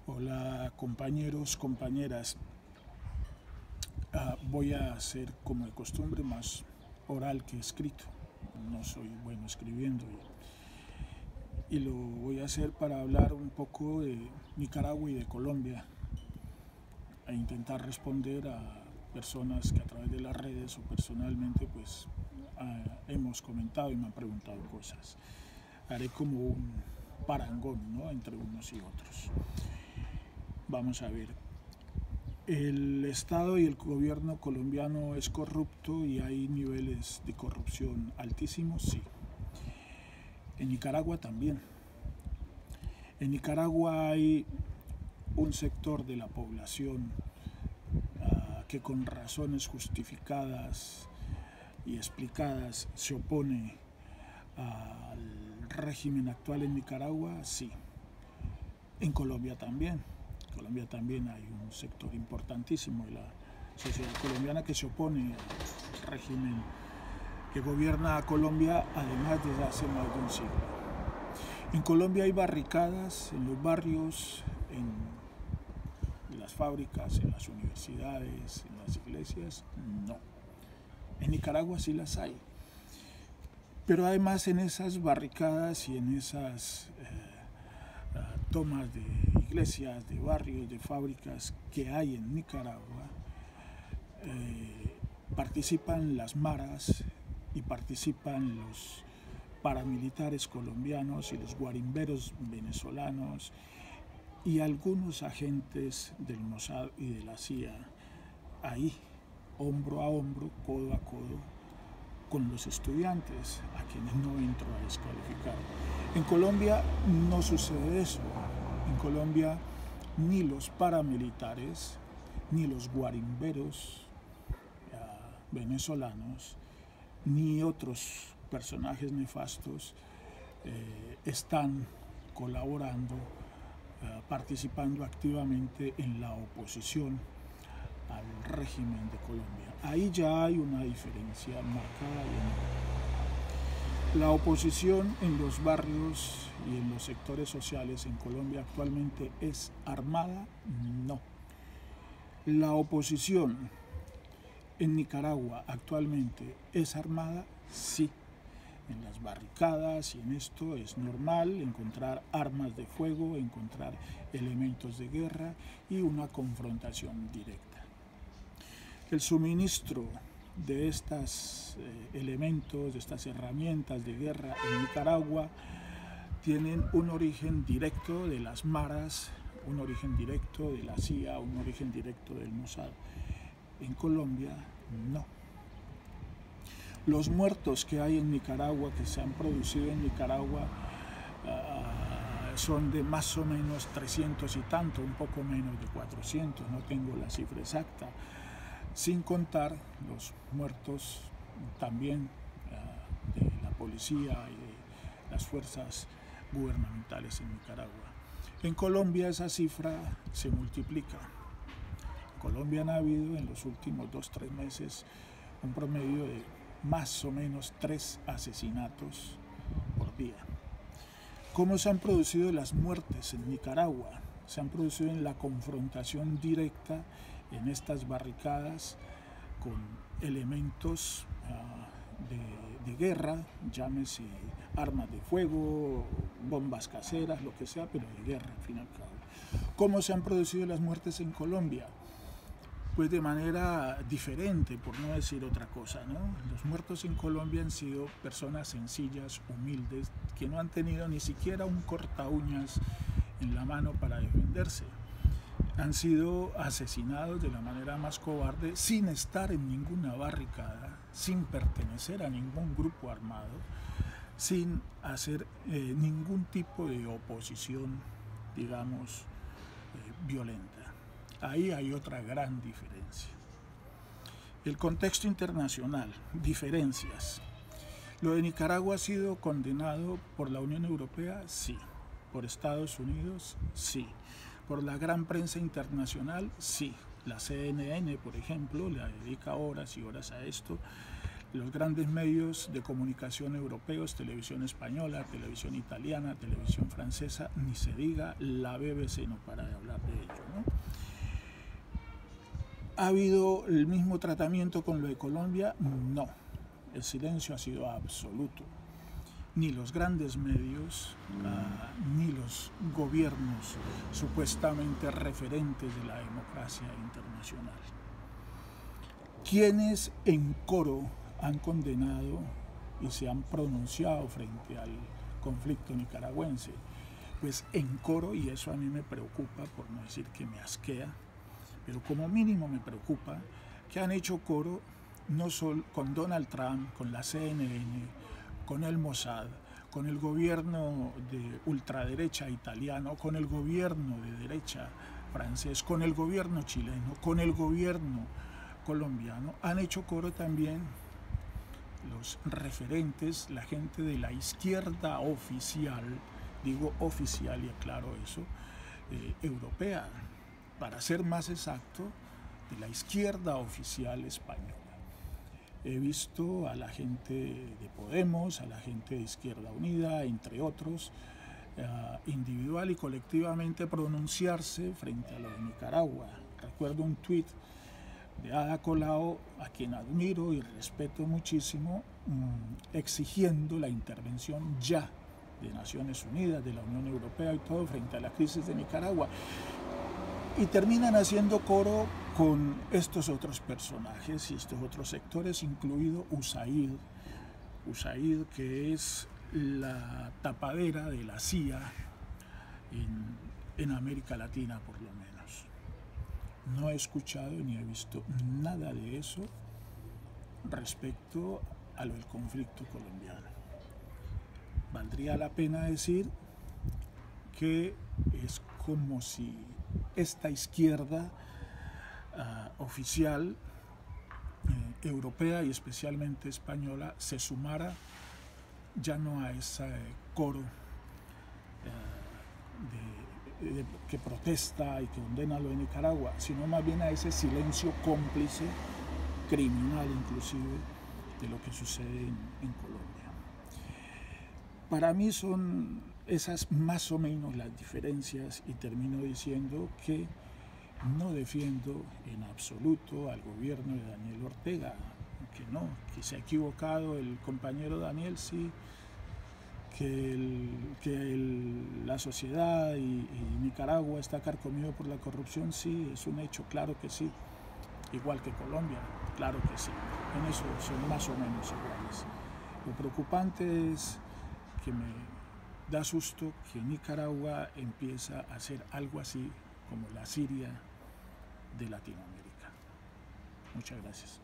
Hola compañeros, compañeras. Voy a hacer como de costumbre más oral que escrito. No soy bueno escribiendo y lo voy a hacer para hablar un poco de Nicaragua y de Colombia e intentar responder a personas que a través de las redes o personalmente pues hemos comentado y me han preguntado cosas. Haré como un parangón, ¿no?, entre unos y otros. Vamos a ver. El Estado y el gobierno colombiano es corrupto y hay niveles de corrupción altísimos, sí. En Nicaragua también. En Nicaragua hay un sector de la población que con razones justificadas y explicadas se opone al régimen actual en Nicaragua, sí. En Colombia también. En Colombia también hay un sector importantísimo de la sociedad colombiana que se opone al régimen que gobierna a Colombia, además desde hace más de un siglo. En Colombia hay barricadas en los barrios, en las fábricas, en las universidades, en las iglesias, no. En Nicaragua sí las hay. Pero además en esas barricadas y en esas tomas de iglesias, de barrios, de fábricas que hay en Nicaragua, participan las maras y participan los paramilitares colombianos y los guarimberos venezolanos y algunos agentes del Mossad y de la CIA ahí, hombro a hombro, codo a codo, con los estudiantes, a quienes no entro a descalificar. En Colombia no sucede eso. En Colombia ni los paramilitares, ni los guarimberos venezolanos, ni otros personajes nefastos están colaborando, participando activamente en la oposición al régimen de Colombia. Ahí ya hay una diferencia marcada y enorme. La oposición en los barrios y en los sectores sociales en Colombia actualmente es armada, no. La oposición en Nicaragua actualmente es armada, sí. En las barricadas y en esto es normal encontrar armas de fuego, encontrar elementos de guerra y una confrontación directa. El suministro de estos elementos, de estas herramientas de guerra en Nicaragua tienen un origen directo de las maras, un origen directo de la CIA, un origen directo del Mossad. En Colombia, no. Los muertos que hay en Nicaragua, que se han producido en Nicaragua, son de más o menos 300 y tanto, un poco menos de 400, no tengo la cifra exacta, sin contar los muertos también de la policía y de las fuerzas gubernamentales en Nicaragua. En Colombia esa cifra se multiplica. En Colombia han habido en los últimos 2-3 meses un promedio de más o menos 3 asesinatos por día. ¿Cómo se han producido las muertes en Nicaragua? Se han producido en la confrontación directa en estas barricadas con elementos de guerra, llámese armas de fuego, bombas caseras, lo que sea, pero de guerra al fin y al cabo. ¿Cómo se han producido las muertes en Colombia? Pues de manera diferente, por no decir otra cosa, ¿no? Los muertos en Colombia han sido personas sencillas, humildes, que no han tenido ni siquiera un corta uñas en la mano para defenderse. Han sido asesinados de la manera más cobarde, sin estar en ninguna barricada, sin pertenecer a ningún grupo armado, sin hacer ningún tipo de oposición, digamos, violenta. Ahí hay otra gran diferencia. El contexto internacional, diferencias. ¿Lo de Nicaragua ha sido condenado por la Unión Europea? Sí. ¿Por Estados Unidos? Sí. ¿Por la gran prensa internacional? Sí. La CNN, por ejemplo, le dedica horas y horas a esto. los grandes medios de comunicación europeos, televisión española, televisión italiana, televisión francesa, ni se diga la BBC, no para de hablar de ello, ¿no? ¿Ha habido el mismo tratamiento con lo de Colombia? No, el silencio ha sido absoluto. Ni los grandes medios, ni los gobiernos supuestamente referentes de la democracia internacional. Quienes en coro han condenado y se han pronunciado frente al conflicto nicaragüense, pues en coro, y eso a mí me preocupa, por no decir que me asquea, pero como mínimo me preocupa, que han hecho coro no solo con Donald Trump, con la CNN, con el Mossad, con el gobierno de ultraderecha italiano, con el gobierno de derecha francés, con el gobierno chileno, con el gobierno colombiano. Han hecho coro también los referentes, la gente de la izquierda oficial, digo oficial y aclaro eso, europea, para ser más exacto, de la izquierda oficial española. He visto a la gente de Podemos, a la gente de Izquierda Unida, entre otros, individual y colectivamente pronunciarse frente a lo de Nicaragua. Recuerdo un tuit de Ada Colau, a quien admiro y respeto muchísimo, exigiendo la intervención ya de Naciones Unidas, de la Unión Europea y todo frente a la crisis de Nicaragua. Y terminan haciendo coro con estos otros personajes y estos otros sectores, incluido USAID, que es la tapadera de la CIA en América Latina, por lo menos. No he escuchado ni he visto nada de eso respecto a lo del conflicto colombiano. Valdría la pena decir que es como si esta izquierda oficial europea y especialmente española se sumara ya no a ese coro que protesta y que condena lo de Nicaragua, sino más bien a ese silencio cómplice, criminal inclusive, de lo que sucede en Colombia. Para mí son esas más o menos las diferencias, y termino diciendo que no defiendo en absoluto al gobierno de Daniel Ortega, que no, que se ha equivocado el compañero Daniel, sí, la sociedad y Nicaragua está carcomido por la corrupción, sí, es un hecho, claro que sí, igual que Colombia, claro que sí, en eso son más o menos iguales. Lo preocupante es que me da susto que Nicaragua empieza a ser algo así como la Siria de Latinoamérica. Muchas gracias.